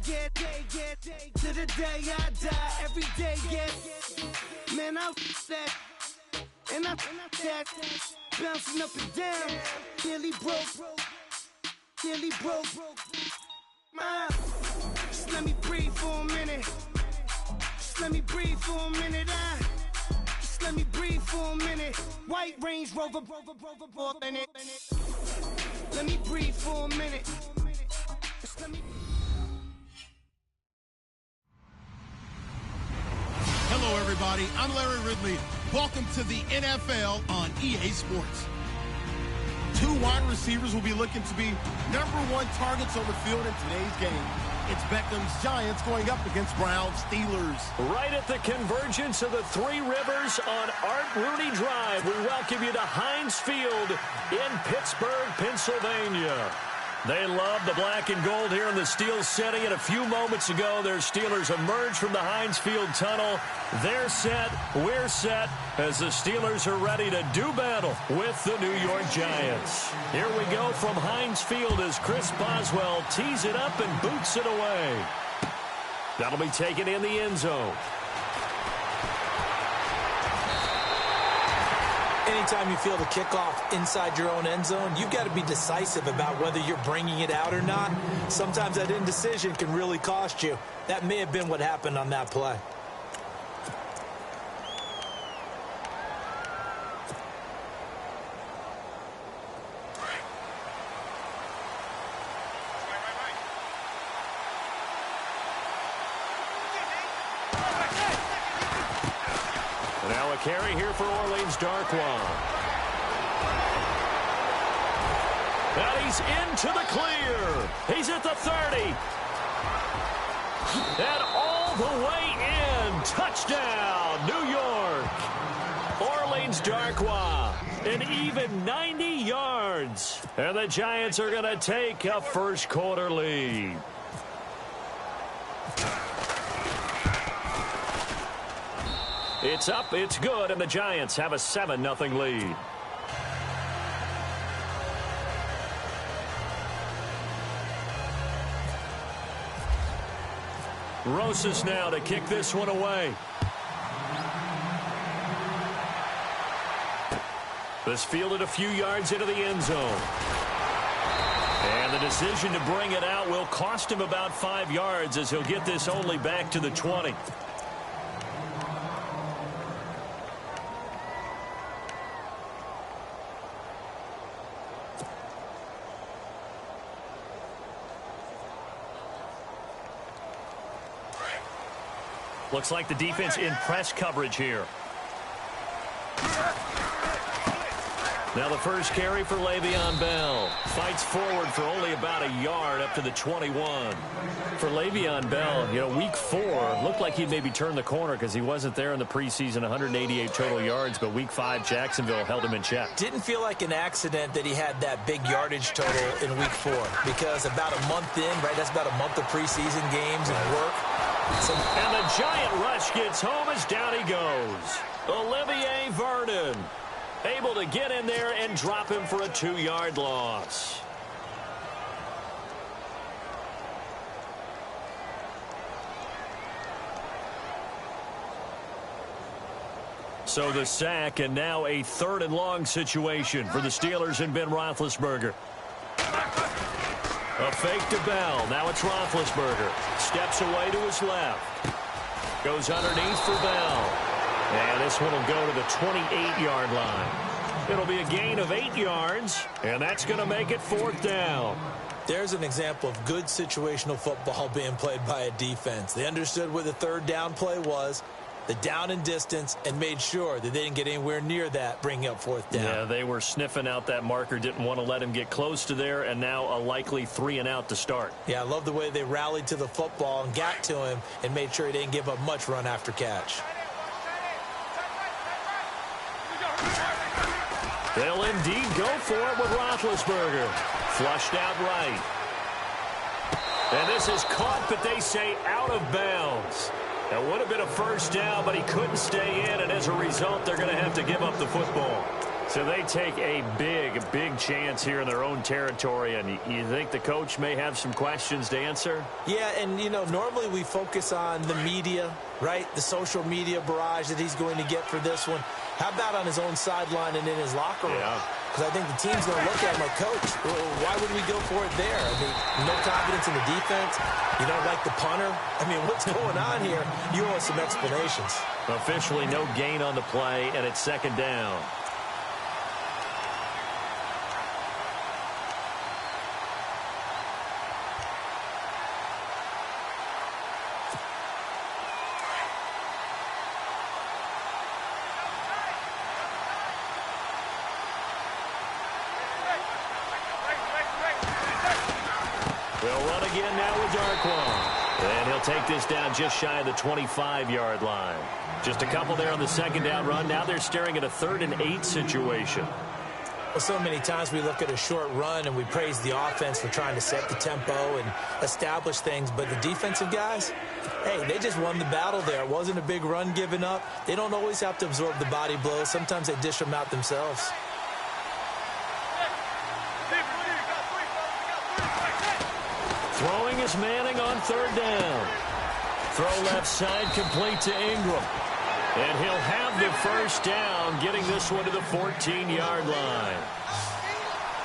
to the day I die, every day, man, I that, and I that, bouncing up and down, nearly broke, just let me breathe for a minute, just let me breathe for a minute, just let me breathe for a minute, white Range Rover, in it, let me breathe for a minute, just let me. Hello, everybody. I'm Larry Ridley. Welcome to the NFL on EA Sports. Two wide receivers will be looking to be #1 targets on the field in today's game. It's Beckham's Giants going up against Brown's Steelers. Right at the convergence of the Three Rivers on Art Rooney Drive, we welcome you to Heinz Field in Pittsburgh, Pennsylvania. They love the black and gold here in the Steel City, and a few moments ago, their Steelers emerged from the Heinz Field tunnel. They're set, we're set, as the Steelers are ready to do battle with the New York Giants. Here we go from Heinz Field as Chris Boswell tees it up and boots it away. That'll be taken in the end zone. Anytime you feel the kickoff inside your own end zone, you've got to be decisive about whether you're bringing it out or not. Sometimes that indecision can really cost you. That may have been what happened on that play. Now a carry here for Orleans Darkwa. And he's into the clear. He's at the 30. And all the way in. Touchdown, New York. Orleans Darkwa. An even 90 yards. And the Giants are going to take a first quarter lead. It's up, it's good, and the Giants have a 7-0 lead. Rosas now to kick this one away. This fielded a few yards into the end zone. And the decision to bring it out will cost him about 5 yards as he'll get this only back to the 20. Looks like the defense in press coverage here. Now the first carry for Le'Veon Bell. Fights forward for only about a yard up to the 21. For Le'Veon Bell, you know, week 4 looked like he'd maybe turn the corner because he wasn't there in the preseason, 188 total yards, but week 5, Jacksonville held him in check. Didn't feel like an accident that he had that big yardage total in week 4 because about a month in, right, that's about a month of preseason games and work. And the giant rush gets home as down he goes. Olivier Vernon able to get in there and drop him for a 2-yard loss. So the sack, and now a 3rd and long situation for the Steelers and Ben Roethlisberger. A fake to Bell. Now it's Roethlisberger. Steps away to his left. Goes underneath for Bell. And this one will go to the 28-yard line. It'll be a gain of 8 yards, and that's going to make it 4th down. There's an example of good situational football being played by a defense. They understood where the 3rd down play was, the down and distance, and made sure that they didn't get anywhere near that, bringing up 4th down. Yeah, they were sniffing out that marker, didn't want to let him get close to there, and now a likely 3 and out to start. Yeah, I love the way they rallied to the football and got to him and made sure he didn't give up much run after catch. They'll indeed go for it with Roethlisberger. Flushed out right. And this is caught, but they say out of bounds. That would have been a 1st down, but he couldn't stay in, and as a result, they're going to have to give up the football. So they take a big chance here in their own territory, and you think the coach may have some questions to answer? Yeah, and, you know, normally we focus on the media, right? The social media barrage that he's going to get for this one. How about on his own sideline and in his locker room? Because I think the team's going to look at him like, Coach, why would we go for it there? I mean, no confidence in the defense. You don't like the punter. I mean, what's going on here? You owe us some explanations. Officially no gain on the play, and it's second down. They'll run again now with Darquan. And he'll take this down just shy of the 25-yard line. Just a couple there on the second down run. Now they're staring at a 3rd and 8 situation. Well, so many times we look at a short run and we praise the offense for trying to set the tempo and establish things. But the defensive guys, hey, they just won the battle there. It wasn't a big run given up. They don't always have to absorb the body blows. Sometimes they dish them out themselves. Throwing is Manning on 3rd down. Throw left side complete to Ingram. And he'll have the first down, getting this one to the 14-yard line.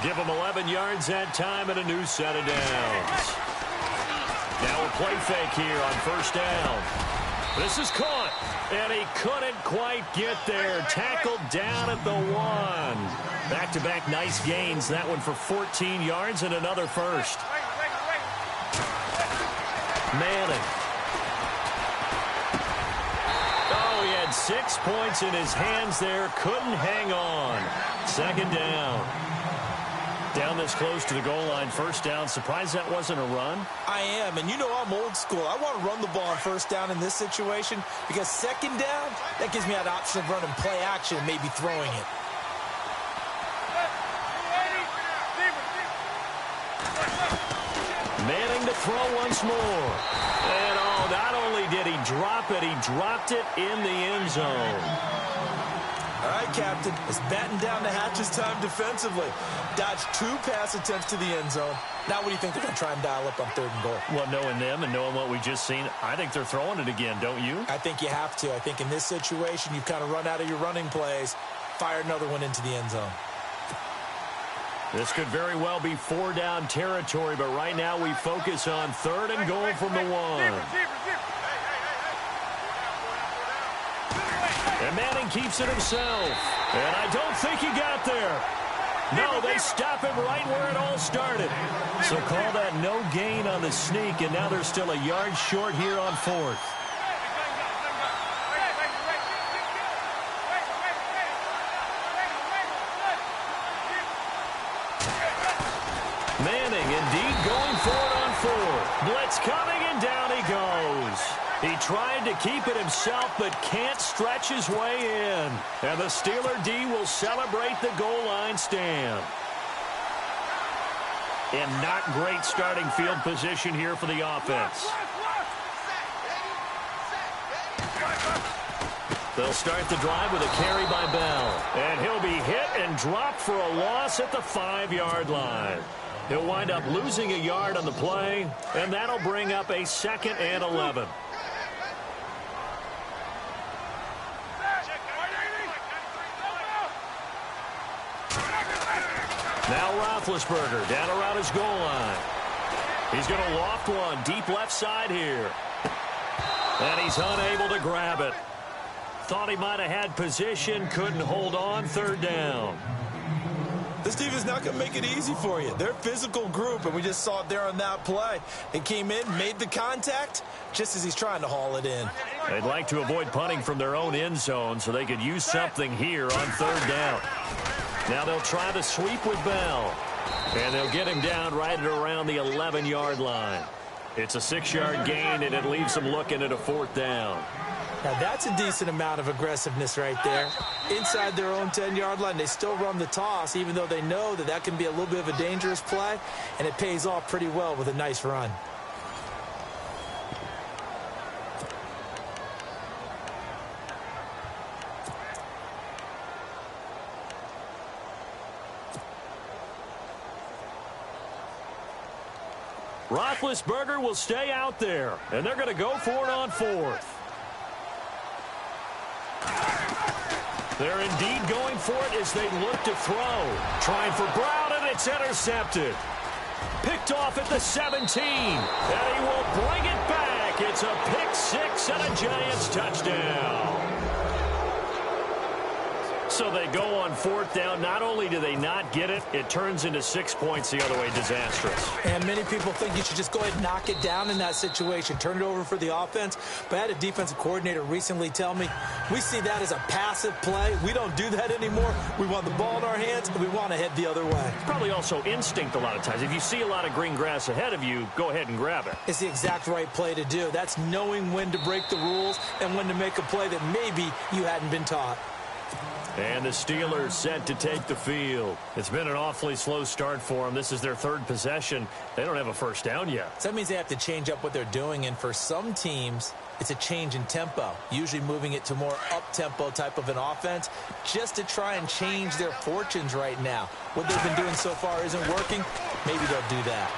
Give him 11 yards that time and a new set of downs. Now a play fake here on 1st down. This is caught, and he couldn't quite get there. Tackled down at the 1. Back-to-back nice gains. That one for 14 yards and another first. Manning. Oh, he had 6 points in his hands there. Couldn't hang on. Second down. Down this close to the goal line. 1st down. Surprised that wasn't a run? I am, and you know I'm old school. I want to run the ball on 1st down in this situation because 2nd down, that gives me that option of running play action and maybe throwing it. Manning to throw once more. And, oh, not only did he drop it, he dropped it in the end zone. All right, Captain. It's batten down the hatches time defensively. Dodged 2 pass attempts to the end zone. Now what do you think they're going to try and dial up on 3rd and goal? Well, knowing them and knowing what we just seen, I think they're throwing it again, don't you? I think you have to. I think in this situation, you kind of run out of your running plays, fire another one into the end zone. This could very well be 4-down territory, but right now we focus on 3rd and goal from the 1. And Manning keeps it himself. And I don't think he got there. No, they stop him right where it all started. So call that no gain on the sneak, and now they're still a yard short here on 4th. Manning indeed going for it on 4. Blitz coming, and down he goes. He tried to keep it himself, but can't stretch his way in. And the Steeler D will celebrate the goal line stand. And not great starting field position here for the offense. They'll start the drive with a carry by Bell. And he'll be hit and dropped for a loss at the 5-yard line. He'll wind up losing a yard on the play, and that'll bring up a 2nd and 11. Now Roethlisberger down around his goal line. He's going to loft one deep left side here. And he's unable to grab it. Thought he might have had position, couldn't hold on. 3rd down. This defense is not going to make it easy for you. They're a physical group, and we just saw it there on that play. It came in, made the contact, just as he's trying to haul it in. They'd like to avoid punting from their own end zone so they could use something here on 3rd down. Now they'll try the sweep with Bell. And they'll get him down right at around the 11-yard line. It's a 6-yard gain, and it leaves them looking at a 4th down. Now, that's a decent amount of aggressiveness right there. Inside their own 10-yard line, they still run the toss, even though they know that that can be a little bit of a dangerous play, and it pays off pretty well with a nice run. Roethlisberger will stay out there, and they're going to go for it on fourth. They're indeed going for it as they look to throw. Trying for Brown, and it's intercepted. Picked off at the 17, and he will bring it back. It's a pick six and a Giants touchdown. So they go on fourth down. Not only do they not get it, it turns into 6 points the other way. Disastrous. And many people think you should just go ahead and knock it down in that situation. Turn it over for the offense. But I had a defensive coordinator recently tell me, we see that as a passive play. We don't do that anymore. We want the ball in our hands, and we want to head the other way. It's probably also instinct a lot of times. If you see a lot of green grass ahead of you, go ahead and grab it. It's the exact right play to do. That's knowing when to break the rules and when to make a play that maybe you hadn't been taught. And the Steelers set to take the field. It's been an awfully slow start for them. This is their third possession. They don't have a first down yet. So that means they have to change up what they're doing, and for some teams, it's a change in tempo, usually moving it to more up-tempo type of an offense just to try and change their fortunes right now. What they've been doing so far isn't working. Maybe they'll do that.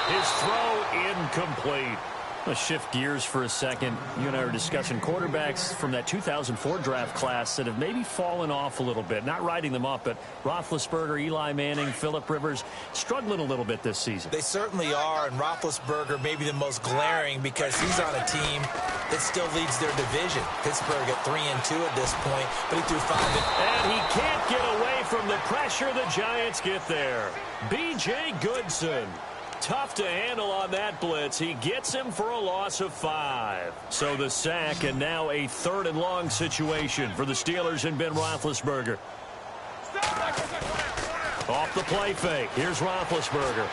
His throw incomplete. Let's shift gears for a second. You and I were discussing quarterbacks from that 2004 draft class that have maybe fallen off a little bit. Not writing them up, but Roethlisberger, Eli Manning, Phillip Rivers struggling a little bit this season. They certainly are, and Roethlisberger may be the most glaring because he's on a team that still leads their division. Pittsburgh at 3-2 at this point, but he threw 5. And he can't get away from the pressure. The Giants get there. B.J. Goodson. Tough to handle on that blitz. He gets him for a loss of 5. So the sack, and now a 3rd and long situation for the Steelers and Ben Roethlisberger. Off the play fake. Here's Roethlisberger.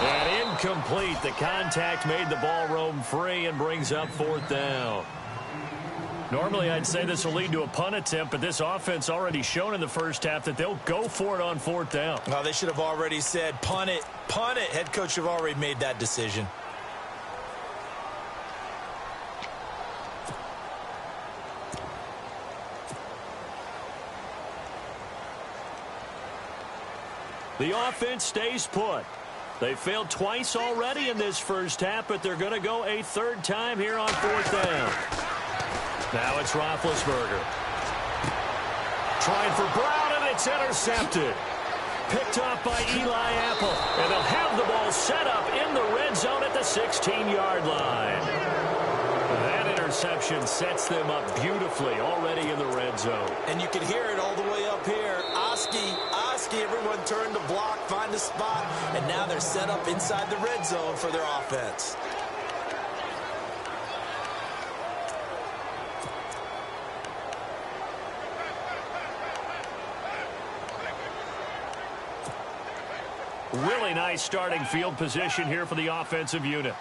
And incomplete. The contact made the ball roam free and brings up 4th down. Normally, I'd say this will lead to a punt attempt, but this offense already shown in the first half that they'll go for it on 4th down. Well, they should have already said, punt it, punt it. Head coach have already made that decision. The offense stays put. They failed twice already in this first half, but they're going to go a 3rd time here on 4th down. Now it's Roethlisberger. Trying for Brown, and it's intercepted. Picked off by Eli Apple. And they'll have the ball set up in the red zone at the 16-yard line. That interception sets them up beautifully already in the red zone. And you can hear it all the way up here. Oski, everyone turned to block, find a spot, and now they're set up inside the red zone for their offense. Really nice starting field position here for the offensive unit.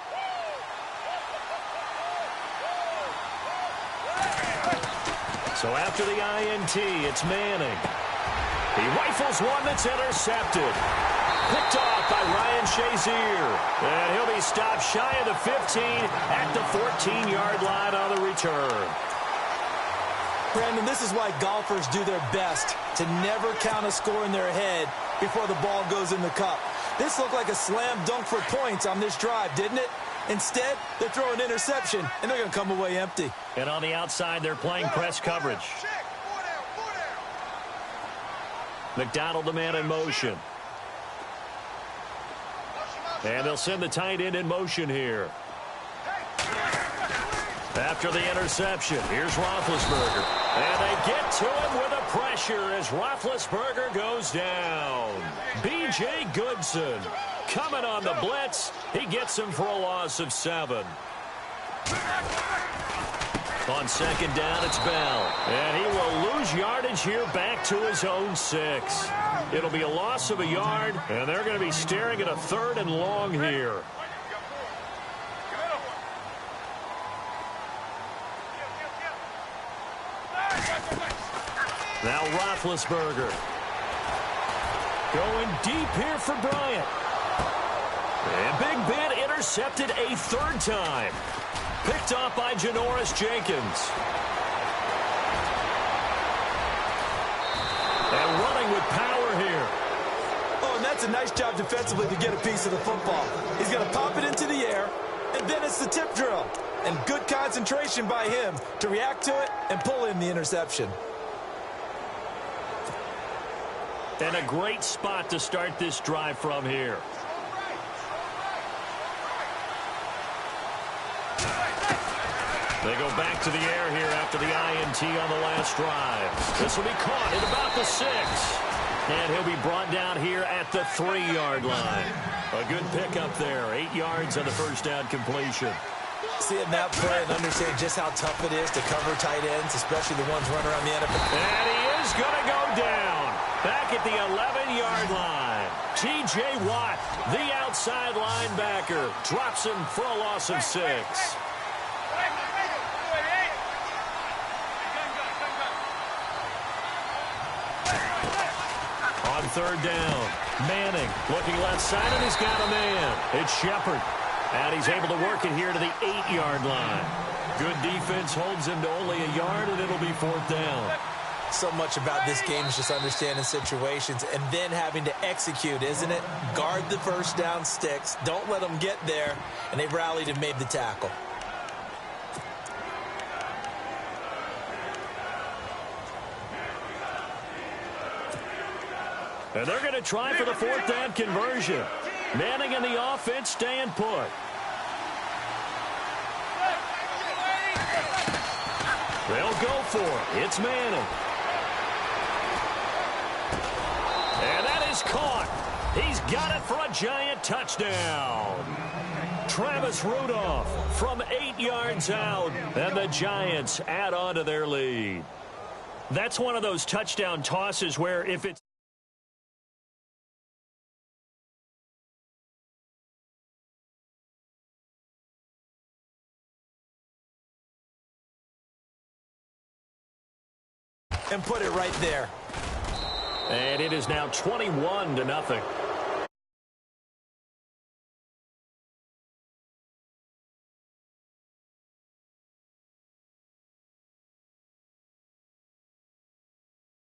So after the INT, it's Manning. He rifles one that's intercepted. Picked off by Ryan Shazier. And he'll be stopped shy of the 15 at the 14-yard line on the return. Brandon, this is why golfers do their best to never count a score in their head before the ball goes in the cup. This looked like a slam dunk for points on this drive, didn't it? Instead, they throw an interception, and they're going to come away empty. And on the outside, they're playing press coverage. McDonald, the man in motion. And they'll send the tight end in motion here. After the interception, here's Roethlisberger. And they get to him with a pressure as Roethlisberger goes down. B.J. Goodson coming on the blitz. He gets him for a loss of 7. On 2nd down, it's Bell. And he will lose yardage here back to his own 6. It'll be a loss of a yard, and they're going to be staring at a 3rd and long here. Now Roethlisberger. Going deep here for Bryant. And Big Ben intercepted a 3rd time. Picked off by Janoris Jenkins. And running with power here. Oh, and that's That's a nice job defensively to get a piece of the football. He's going to pop it into the air, and then it's the tip drill. And good concentration by him to react to it and pull in the interception. And a great spot to start this drive from here. They go back to the air here after the INT on the last drive. This will be caught at about the 6. And he'll be brought down here at the 3-yard line. A good pickup there. 8 yards on the first down completion. Seeing that play and understand just how tough it is to cover tight ends, especially the ones running around the NFL. And he is going to go down. Back at the 11-yard line. T.J. Watt, the outside linebacker, drops him for a loss of 6. On third down, Manning looking left side, and he's got a man. It's Shepard. And he's able to work it here to the 8-yard line. Good defense holds him to only a yard, and it'll be 4th down. So much about this game is just understanding situations and then having to execute, isn't it? Guard the first down sticks. Don't let them get there. And they rallied and made the tackle. And they're going to try for the 4th down conversion. Manning and the offense staying put. They'll go for it. It's Manning. And that is caught. He's got it for a giant touchdown. Travis Rudolph from 8 yards out. And the Giants add on to their lead. That's one of those touchdown tosses where if it's and put it right there. And it is now 21-0.